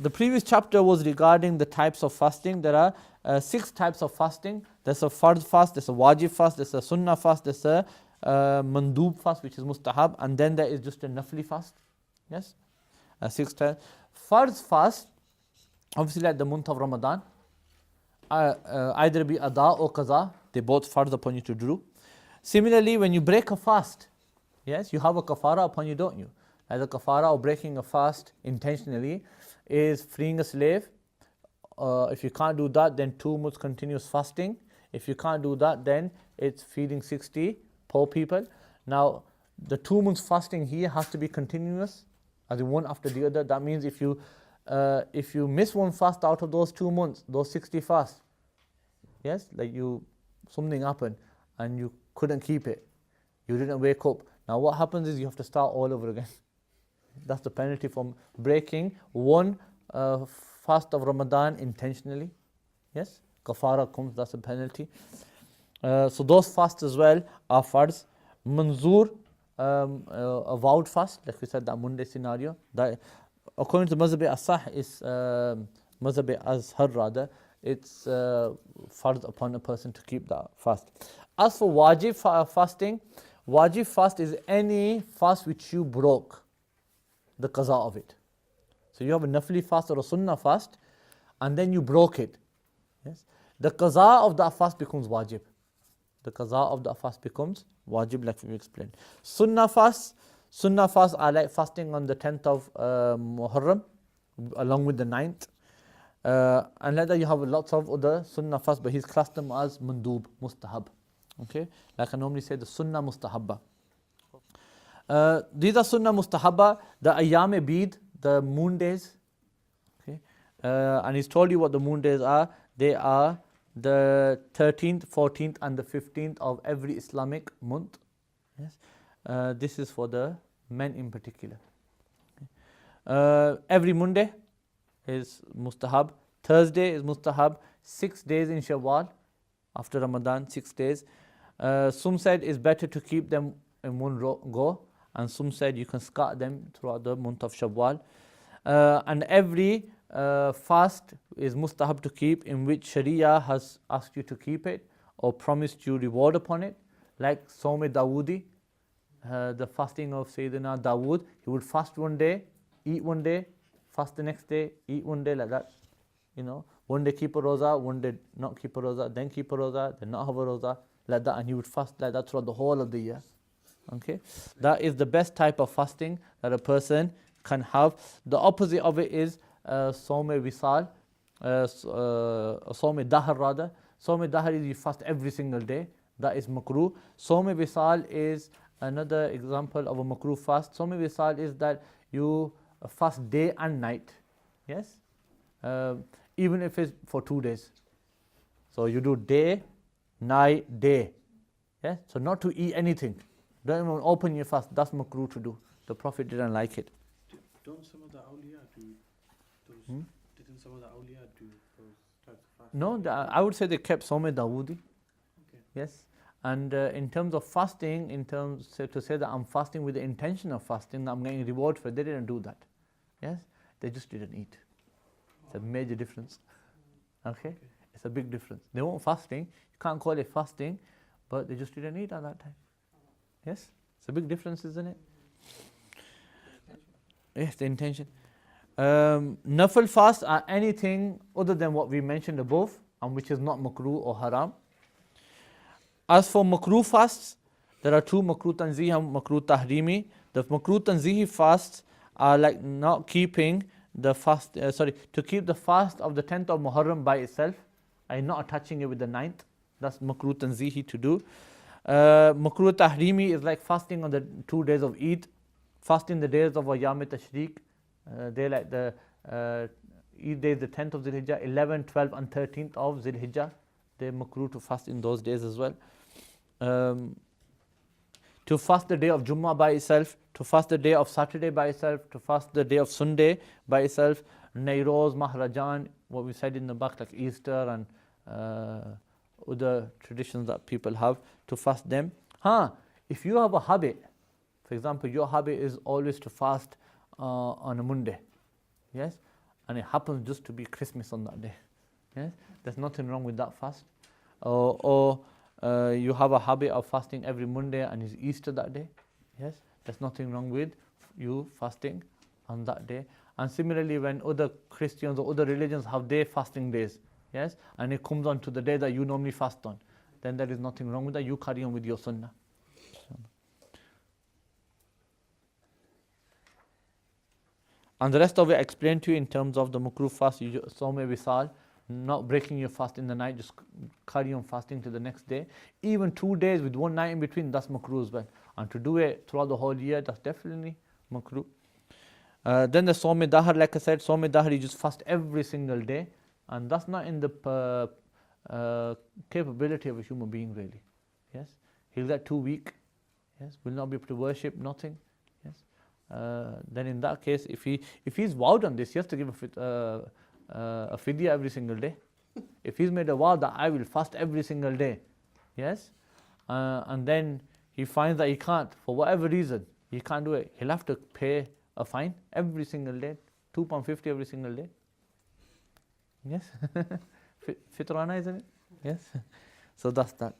The previous chapter was regarding the types of fasting. There are 6 types of fasting. There's a fard fast, there's a wajib fast, there's a sunnah fast, there's a mandoob fast, which is mustahab, and then there is just a nafli fast. Yes, 6 types. Fard fast, obviously like the month of Ramadan, either be ada or qaza, they both fard upon you to do. Similarly, when you break a fast, yes, you have a kafara upon you, don't you? Like the kafara of breaking a fast intentionally is freeing a slave. If you can't do that, then 2 months continuous fasting. If you can't do that, then it's feeding 60 poor people. Now, the 2 months fasting here has to be continuous, as in one after the other. That means if you miss one fast out of those 2 months, those 60 fasts, yes, like something happened and you couldn't keep it, you didn't wake up. Now what happens is you have to start all over again. That's the penalty from breaking one fast of Ramadan intentionally. Yes, kafara comes, that's a penalty. So those fasts as well are fards. Manzoor, a vowed fast, like we said, that Monday scenario, that according to Mazhab Asah is Mazhab Azhar rather, it's fard upon a person to keep that fast. As for wajib fasting, wajib fast is any fast which you broke the qaza of it. So you have a nafli fast or a sunnah fast, and then you broke it. Yes, the qaza of that fast becomes wajib. The qaza of that fast becomes wajib, like we explained. Sunnah fasts are like fasting on the 10th of Muharram, along with the 9th. And like that you have lots of other sunnah fasts, but he's classed them as mandoob, mustahab. Okay, like I normally say, the sunnah mustahabba. These are sunnah mustahabba, the ayyam bid, the moon days. Okay, and he's told you what the moon days are. They are the 13th, 14th, and the 15th of every Islamic month. Yes, this is for the men in particular. Okay. Every Monday is mustahab. Thursday is mustahab. 6 days in Shawwal after Ramadan, 6 days. Some said it's better to keep them in one go, and some said you can scatter them throughout the month of Shawwal. And every fast is mustahab to keep in which Sharia has asked you to keep it or promised you reward upon it, like Sawm Dawoodi, the fasting of Sayyidina Dawood. He would fast one day, eat one day, fast the next day, eat one day, like that. You know, one day keep a roza, one day not keep a roza, then keep a roza, then not have a roza, like that, and he would fast like that throughout the whole of the year. Okay, that is the best type of fasting that a person can have. The opposite of it is Sawm Wisal, Sawm Dahr rather. Sawm Dahr is you fast every single day. That is makruh. Sawm Wisal is another example of a makruh fast. Sawm Wisal is that you fast day and night. Yes, even if it's for 2 days. So you do day, night, day. Yeah, so not to eat anything. Don't even open your fast. That's makruh to do. The Prophet didn't like it. Don't some of the awliya do those? Didn't some of the awliya do those types of fasts? No, I would say they kept Sawm Dawoodi. Okay. Yes, and in terms of fasting, to say that I'm fasting with the intention of fasting, that I'm getting reward for it, they didn't do that. Yes, they just didn't eat. It's a major difference. Okay, it's a big difference. They weren't fasting. You can't call it fasting, but they just didn't eat at that time. Yes, it's a big difference, isn't it? Yes, the intention. Nafil fasts are anything other than what we mentioned above, and which is not makruh or haram. As for makruh fasts, there are 2, makruh tanzihi and makruh tahrimi. The makruh tanzihi fasts are like not keeping the fast, to keep the fast of the 10th of Muharram by itself and not attaching it with the 9th. That's makruh tanzihi to do. Makruh tahrimi is like fasting on the 2 days of Eid, fasting the days of Ayyam Tashriq. They like the Eid day, the 10th of Zilhijjah, 11, 12 and 13th of Zilhijjah. They're makruh to fast in those days as well. To fast the day of Jummah by itself, to fast the day of Saturday by itself, to fast the day of Sunday by itself, Nairoz, Mahrajan, what we said in the back, like Easter and other traditions that people have, to fast them. If you have a habit, for example, your habit is always to fast on a Monday, yes, and it happens just to be Christmas on that day. Yes, there's nothing wrong with that fast. Or you have a habit of fasting every Monday and it's Easter that day. Yes, there's nothing wrong with you fasting on that day. And similarly, when other Christians or other religions have their fasting days, yes, and it comes on to the day that you normally fast on, then there is nothing wrong with that. You carry on with your sunnah. And the rest of it I explained to you in terms of the makruh fast. Sawm wisal, not breaking your fast in the night, just carry on fasting to the next day. Even 2 days with 1 night in between, that's makruh as well. And to do it throughout the whole year, that's definitely makruh. Then the Sawm Dahar, like I said, Sawm Dahar, you just fast every single day. And that's not in the capability of a human being, really. Yes, he'll get 2 weeks. Yes, will not be able to worship, nothing. Yes, then in that case, if he's vowed on this, he has to give a fidya every single day. If he's made a vow that I will fast every single day, yes, and then he finds that he can't, for whatever reason, he can't do it, he'll have to pay a fine every single day, £2.50 every single day. Yes, fitrana, isn't it? Yes, so that's that.